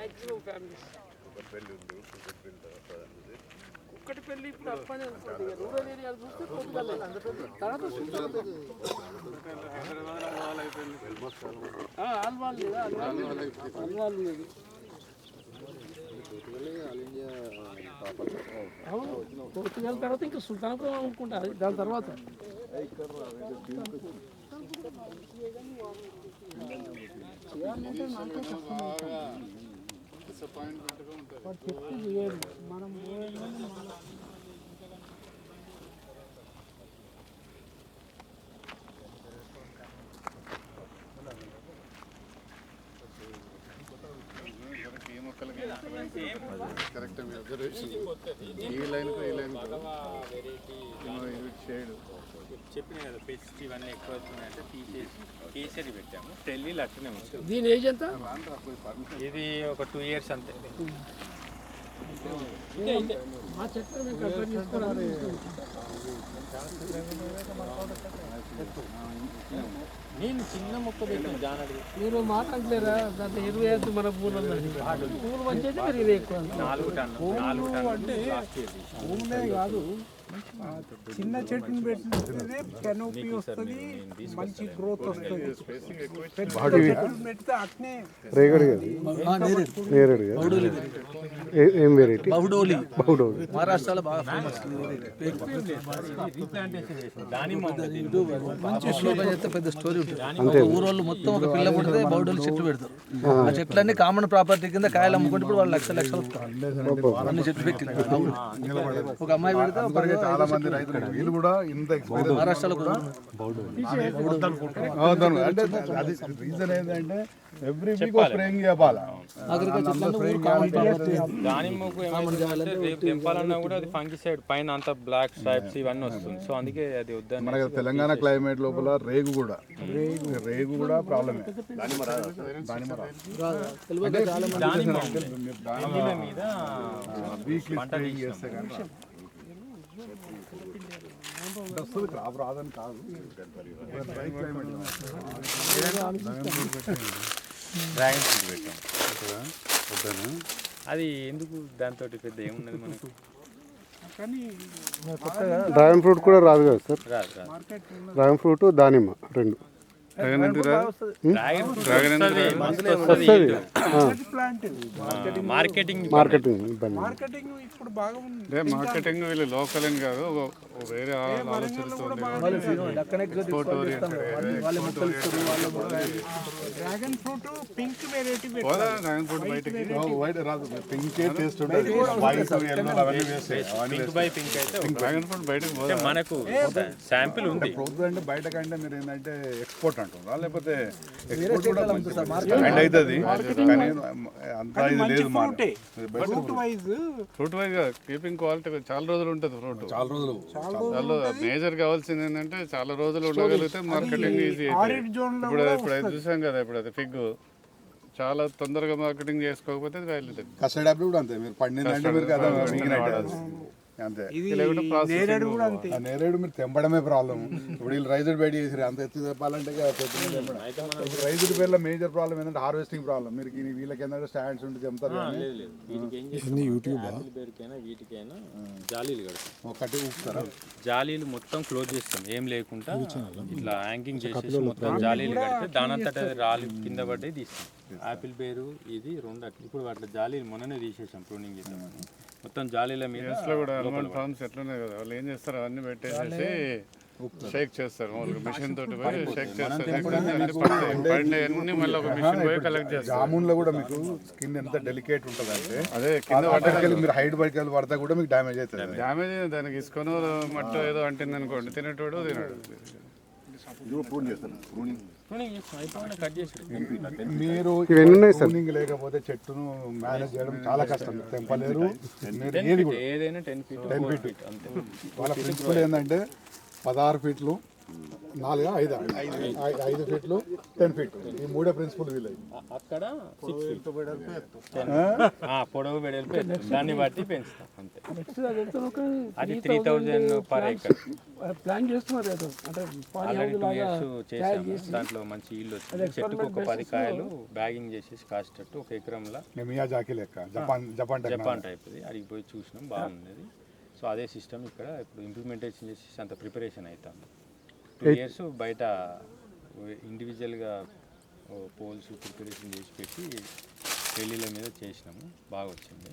Maximum families ఒక్కటి పెళ్ళి ఇప్పుడు అప్పనే అనుకోండి రూరల్ ఏరియా చూస్తే పొద్దుగాలే తర్వాత ఆల్వాల్ లేదా ఆల్వాల్ లేదు అవును పోర్చుగల్ తర్వాత ఇంకా సుల్తానాపురం అనుకుంటా దాని తర్వాత మనం కరెక్ట్ ఈ లైన్ షేడ్ చెప్పిన కదా పెస్ట్ ఇవన్నీ ఎక్కువ అవుతున్నాయంటే తీసేసి కేసరి పెట్టాము ఢిల్లీలో అట్లనే ఉంటుంది. దీని ఏజ్ ఎంత? ఇది ఒక 2 years అంతే. మా చెట్లు మేము కంపేర్ చేసుకోవాలి. నేను చిన్న మొక్క పెట్టాను జానడి. మీరు మాట్లాడలేరా దాంట్లో 25 మన పూలు పూలు మంచిది మీరు ఇది ఎక్కువ 4 టన్నులు అంటే భూములే కాదు చిన్న చెట్టుని పెట్టినట్టే కెనోపీ వస్తుంది, మంచి గ్రోత్ వస్తుంది. పెడితే అట్నే ఏం వెరైటీ? బహుడోలి మహారాష్ట్రలో బాగా ఫేమస్. మంచి శ్లోకం చేస్తే పెద్ద స్టోరీ ఉంటుంది. ఊరోళ్ళు మొత్తం ఒక పిల్ల పుడితే బహుడోలి చెట్లు పెడతారు. ఆ చెట్లన్నీ కామన్ ప్రాపర్టీ కింద కాయలు అమ్ముకుంటే ఇప్పుడు వాళ్ళు లక్షలు అన్ని చెట్లు పెట్టి ఒక అమ్మాయి పెడితే చాలా మంది రైతులు వీళ్ళు కూడా ఇంత మహారాష్ట్రలో అంటే అది రీజన్ ఏంటంటే ఎవ్రీ వీక్ స్ప్రేయింగ్ చేయాలి. దానిమ్మకు ఏమంటే రేపు తెంపాలన్నా కూడా అది ఫంగిసైడ్ పైన అంత బ్లాక్ స్ట్రైప్స్ ఇవన్నీ వస్తుంది. సో అందుకే అది వద్దని. మన తెలంగాణ క్లైమేట్ లోపల రేగు కూడా ప్రాబ్లమే. దానిమ్మ మీద వీక్లీ స్ప్రేయింగ్ చేస్తే కానీ వస్తుంది. క్రాప్ రాదని కాదు, డ్రై క్లైమేట్. డ్రాగన్ ఫ్రూట్ పెట్టాం. అది ఎందుకు దాంతో పెద్ద ఏమున్నది మనకు. డ్రాగన్ ఫ్రూట్ కూడా రాదు కదా సార్? రాదు. డ్రాగన్ ఫ్రూట్ దానిమ్మ రెండు మార్కెటింగ్ ఇప్పుడు బాగా ఉంది. మార్కెటింగ్ వీళ్ళు లోకల్ అని కాదు, వేరే dragon fruit pink variety dragon fruit బయటకి వైట్ రాదు, పింకే టేస్ట్ ఉంటుంది. వైట్ ఎల్లో అవన్నీ పింక్ బై పింక్ అయితే డ్రాగన్ ఫ్రూట్ బయటకు మనకు శాంపిల్ ఉంది. పోతుంది అంటే బయట కంటే మీరు ఏంటంటే ఎక్స్పోర్ట్ అంటున్నారా, లేకపోతే ఎక్స్పోర్ట్ కూడా అండ్ అవుతుంది కానీ అంతా ఇది లేదు. ఫ్రూట్ వైజ్ కీపింగ్ క్వాలిటీ చాలా రోజులు ఉంటుంది. ఫ్రూట్ చాలా రోజులు మేజర్ కావాల్సింది ఏంటంటే చాలా రోజులు ఉండగలిగితే మార్కెటింగ్ ఈజీ అవుతుంది. ఇప్పుడు అది చూసాం కదా, ఇప్పుడు అది ఫిగ్ చాలా తొందరగా మార్కెటింగ్ చేసుకోకపోతే వాల్యూ లేదు. కస్టర్డ్ కూడా అంతే, మీరు పండిందంటే మీరు కదా అంతే. నేరేడు మీరు తెంపడమే ప్రాబ్లం. ఇప్పుడు వీళ్ళు రైతుడు బయట చేసారు, అంత ఎత్తు తెప్పాలంటే రైతుడి పేర్ల మేజర్ ప్రాబ్లం ఏంటంటే హార్వెస్టింగ్ ప్రాబ్లం. మీరు వీళ్ళకి ఏంటంటే స్టాండ్స్ ఉంటే తెంపుతారు, వీటికైనా జాలీలు కడతాం. ఒకటి ఊపుతారా? జాలీలు మొత్తం క్లోజ్ చేస్తాం, ఏం లేకుండా ఇట్లా యాంకింగ్ చేసేసి మొత్తం జాలీలు కడితే దానంతట రాళ్ళు కింద పడ్డే తీస్తాం. ఆపిల్ పేరు ఇది రెండు అట్లా. ఇప్పుడు అట్లా జాలీలు మొన్ననే తీసేసాం, ప్రూనింగ్ చేద్దామని. మొత్తం జాలీల మీద కూడా అల్మండ్ ఫార్మ్స్ ఎట్లున్నాయి కదా, వాళ్ళు ఏం చేస్తారు అవన్నీ పెట్టేసేసి షేక్ చేస్తారు. మిషన్ తోటి పోయి షేక్ చేస్తారు. మళ్ళీ ఒక మిషన్ పోయి కలెక్ట్ చేస్తారు. జామున్లో కూడా మీకు స్కిన్ ఎంత డెలికేట్ ఉంటుంది అంటే అదే కింద పట్టకెళ్ళి మీరు హైట్ పట్టుకెళ్ళి పడితే కూడా మీకు డ్యామేజ్ అవుతుంది. డ్యామేజ్ దానికి ఇసుకొని మట్టు ఏదో అంటుంది అనుకోండి, తినేటోడు తినడు. మీరు ప్రూనింగ్ లేకపోతే చెట్టును మేనేజ్ చేయడం చాలా కష్టం, తెంపలేరు. ఏదైనా 10 feet. వాళ్ళ ప్రిన్సిపల్ ఏంటంటే 16 ఫీట్లు 4 5 5 ఫీట్లు 10 ఫీట్ ఈ మూడే ప్రిన్సిపల్ వీళ్ళు అక్కడ 6 feet. పొడవు వెడల్పు ఎత్తు. దాన్ని బట్టి పెంచుతాం అంతే. నెక్స్ట్ అది ఎంత ఒక అది 3000 per acre. ప్లాన్ చేస్తున్నారు ఏదో అంటే ఆల్రెడీ 2 years చేసాము. దాంట్లో మంచి ఈల్డ్ వచ్చింది. చెట్టుకు ఒక 10 కాయలు బ్యాగింగ్ చేసేసి కాసేటట్టు ఒక ఎకరంలో మియాజాకి లెక్క జపాన్ టైప్ అది అడిగి పోయి చూసినాం, బాగున్నది. సో అదే సిస్టమ్ ఇక్కడ ఇప్పుడు ఇంప్లిమెంటేషన్ చేసి అంత ప్రిపరేషన్ అవుతాము. 2 years బయట ఇండివిజువల్గా పోల్స్ ప్రిపరేషన్ చేసి పెట్టి పెళ్ళిళ్ళ మీద చేసినాము, బాగా వచ్చింది.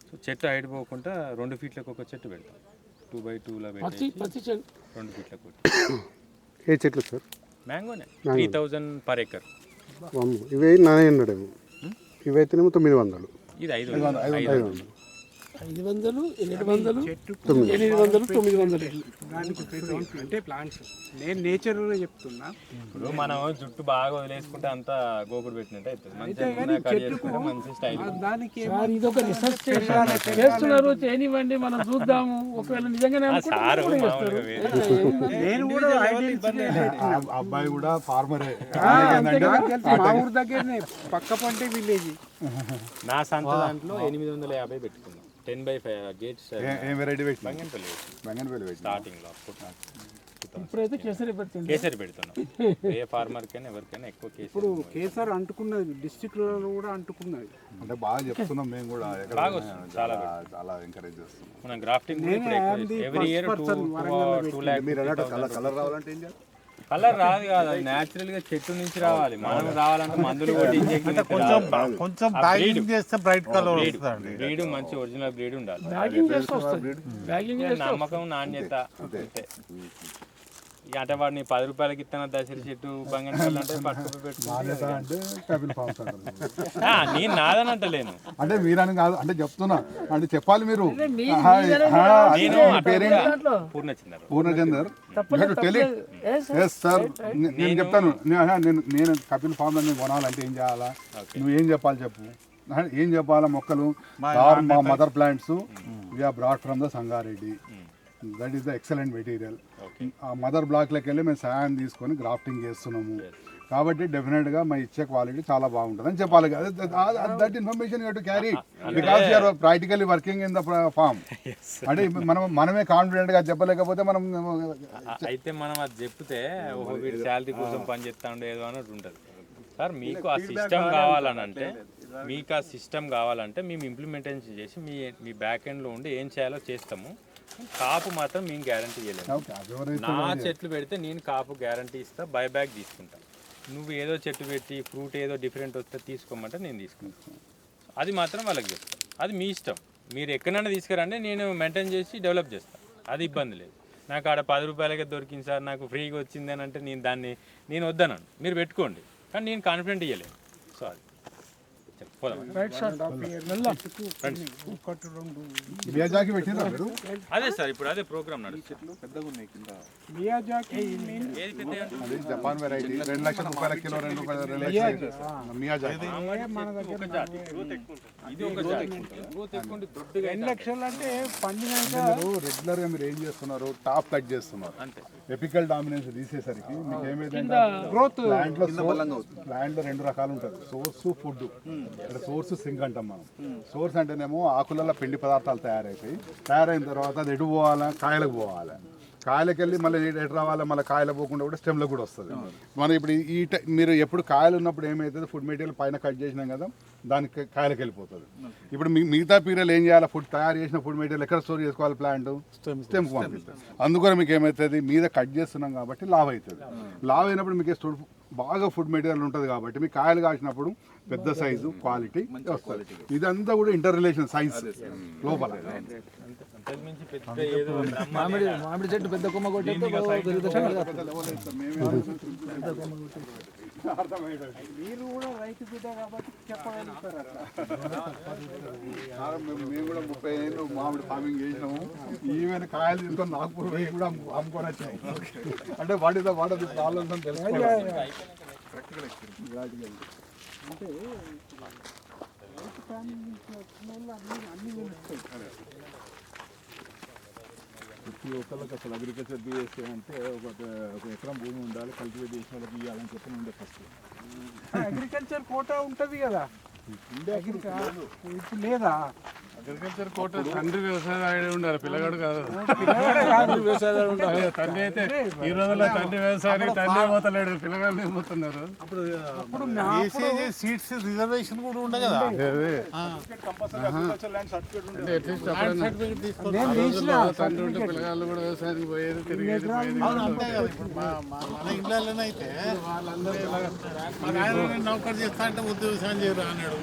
సో చెట్టు హైట్ పోకుండా 2 ఫీట్లకు ఒక చెట్టు పెడతాం. 2 by 2లా పెట్టి 2 ఫీట్లకు ఒకటి. ఏ చెట్లు సార్? మ్యాంగోనే 3000 per acre. ఇవి 900 ఏమో, ఇవైతేనేమో 900. ఇది 500. 500 700 800 900 అంటే ప్లాంట్స్ నేను నేచర్ చెప్తున్నా. ఇప్పుడు మనం జుట్టు బాగా వదిలేసుకుంటే అంతా గోకుడు పెట్టినట్టు అవుతుంది. మంచి స్టైల్. దానికి సార్ ఇది ఒక రీసెర్చ్ చేస్తున్నారు, చేయనివ్వండి మనం చూద్దాము. ఒకవేళ నిజంగానే సారు నేను కూడా అబ్బాయి కూడా ఫార్మరే. మా ఊరు దగ్గరనే పక్క పంటే విలేజ్. నా సంత దాంట్లో 850 పెట్టుకున్నాం. 10 by 5 గేట్స్. ఏం వెరైటీ పెట్టి బంగన్పల్లి స్టార్టింగ్ లో. ఇప్పుడైతే కేసరి పెడుతుంది. కేసరి పెడుతున్నాం. ఏ ఫార్మర్ కైనా ఎవరికైనా ఎక్కువ కేసరి. ఇప్పుడు కేసర్ అంటుకున్నది డిస్ట్రిక్ట్ లో కూడా అంటుకున్నది. అంటే బాగా చెప్తున్నాం మేము కూడా, బాగా వస్తుంది. చాలా ఎంకరేజ్ చేస్తున్నాం. మనం grafting every year 2 lakh. Colour రావాలంటే ఏం చేయాలి? కలర్ రాదు కాదు, అది న్యాచురల్ గా చెట్టు నుంచి రావాలి. మనం రావాలంటే మందులు కొట్టి కొంచెం బ్యాగింగ్ చేస్తే బ్రైట్ కలర్ వస్తుంది. బ్రీడ్ మంచి ఒరిజినల్ బ్రీడ్ ఉండాలి. బ్యాగింగ్ చేస్తే వస్తుంది. బ్యాగింగ్ నమ్మకం, నాణ్యత అంతే. ఇక అంటే వాడిని 10 రూపాయలకి ఇస్తాను దసరి చెట్టు బంగన్పల్లి అంటే పట్టుకు పెట్టుకుంటే నేను నాదనంటలేను. అంటే మీరని కాదు, అంటే చెప్తున్నా, అంటే చెప్పాలి మీరు. పూర్ణచందర్ సార్, నేను చెప్తాను. నేను కపిల్ ఫామ్ లో కొనాలంటే ఏం చేయాలా, నువ్వు ఏం చెప్పాలి చెప్పు. ఏం చెప్పాలా? మొక్కలు మా mother plants we are brought from the Sangareddy. That is the excellent material. ఆ మదర్ బ్లాక్లోకి వెళ్ళి మేము సాయం తీసుకొని గ్రాఫ్టింగ్ చేస్తున్నాము. కాబట్టి డెఫినెట్గా మా ఇచ్చే క్వాలిటీ చాలా బాగుంటుంది అని చెప్పాలి. That information you to carry because you are practically working in the farm. అంటే మనమే కాన్ఫిడెంట్గా చెప్పలేకపోతే మనం అయితే మనం అది చెప్తే వీడి శాలరీ కోసం పని చేస్తా ఉండేదో అన్నట్టు ఉంటుంది. సార్ మీకు ఆ సిస్టమ్ కావాలంటే మేము ఇంప్లిమెంటేషన్ చేసి మీ బ్యాక్ ఎండ్లో ఉండి ఏం చేయాలో చేస్తాము. కాపు మాత్రం మేము గ్యారంటీ చేయలేము. నా చెట్లు పెడితే నేను కాపు గ్యారంటీ ఇస్తా, బైబ్యాక్ తీసుకుంటా. నువ్వు ఏదో చెట్టు పెట్టి ఫ్రూట్ ఏదో డిఫరెంట్ వస్తే తీసుకోమంటే నేను తీసుకుంటాను. అది మాత్రం వాళ్ళకి చెప్తాను. అది మీ ఇష్టం, మీరు ఎక్కడైనా తీసుకురండి, నేను మెయింటైన్ చేసి డెవలప్ చేస్తాను. అది ఇబ్బంది లేదు. నాకు ఆడ 10 రూపాయలకే దొరికింది సార్, నాకు ఫ్రీగా వచ్చింది అని అంటే నేను వద్దన్నాను. మీరు పెట్టుకోండి, కానీ నేను కాన్ఫిడెంట్ ఇవ్వలేను. సో అది అదే సార్ ఇప్పుడు అదే ప్రోగ్రామ్ నడుస్తుంది. జపాన్ వెరైటీ 2 లక్షల రూపాయల కిలో. రెగ్యులర్ గా మీరు ఏం చేస్తున్నారు? టాప్ కట్ చేస్తున్నారు. ఎపికల్ డామినెన్స్ తీసేసరికి మీకు ఏమైందంటే గ్రోత్ ప్లాంట్ లో 2 రకాలు ఉంటుంది, సోర్స్, ఫుడ్. సోర్స్ సింక్ అంటాం మనం. సోర్స్ అంటేనేమో ఆకులలో పిండి పదార్థాలు తయారైన తర్వాత అది ఎటు పోవాలా? కాయలకు పోవాలి. కాయలకు వెళ్ళి మళ్ళీ ఎటు రావాలి? మళ్ళీ కాయలు పోకుండా కూడా స్టెమ్లో కూడా వస్తుంది. మనం ఇప్పుడు మీరు ఎప్పుడు కాయలు ఉన్నప్పుడు ఏమవుతుంది? ఫుడ్ మెటీరియల్ పైన కట్ చేసినాం కదా, దానికి కాయలకు వెళ్ళిపోతుంది. ఇప్పుడు మిగతా పీరియల్ ఏం చేయాలి? ఫుడ్ తయారు చేసిన ఫుడ్ మెటీరియల్ ఎక్కడ స్టోర్ చేసుకోవాలి? ప్లాంట్ స్టెమ్కి పంపిస్తుంది. అందుకని మీకు ఏమవుతుంది? మీద కట్ చేస్తున్నాం కాబట్టి లావ్ అవుతుంది. లావ్ అయినప్పుడు మీకు బాగా ఫుడ్ మెటీరియల్ ఉంటుంది కాబట్టి మీకు కాయలు కాసినప్పుడు పెద్ద సైజు క్వాలిటీ వస్తుంది. ఇదంతా కూడా ఇంటర్ రిలేషన్ సైన్స్ లోపల. మామిడి చెట్టు పెద్ద కొమ్మ కొట్టి మీరు కూడా రైతు బిడ్డ కాబట్టి చెప్పగలుగుతారు. మేము కూడా 30 ఏళ్ళు మామిడి ఫార్మింగ్ చేసినాము. ఈవెన్ కాయలు తీసుకొని నాగపూర్ పోయి కూడా అమ్ముకొని వచ్చాము. అంటే వాటి ప్రాబ్లమ్స్ అని తెలుసుకోవాలి. అంటే రైతు ఫార్మింగ్ నుంచి వచ్చిన వాళ్ళు అన్ని తెలుస్తాయి. ప్రతి ఒక్కళ్ళకి అసలు అగ్రికల్చర్ బీఎస్సీ అంటే ఒక ఎకరం భూమి ఉండాలి, కల్టివేట్ చేసిన వాళ్ళకి ఇవ్వాలని చెప్పి ఉండే ఫస్ట్. అగ్రికల్చర్ కోటా ఉంటది కదా, ఇప్పుడు లేదా? అగ్రికల్చర్ కోట తండ్రి వ్యవసాయం ఉండాలి, పిల్లగాడు కాదు. తండ్రి అయితే ఈ రోజుల్లో తండ్రి వ్యవసాయానికి తండ్రి పోతలేడు, పిల్లగాడు ఏమవుతున్నారు. సీట్స్ రిజర్వేషన్ కూడా ఉండదు కదా. అంటే అట్లీస్ట్ తండ్రి ఉంటే పిల్లగాళ్ళు కూడా వ్యవసాయానికి పోయేది, తిరిగేది పోయేది. మన ఇళ్ళలోనైతే వాళ్ళందరూ నౌకరు చేస్తా అంటే వ్యవసాయం చేయరు అన్నాడు.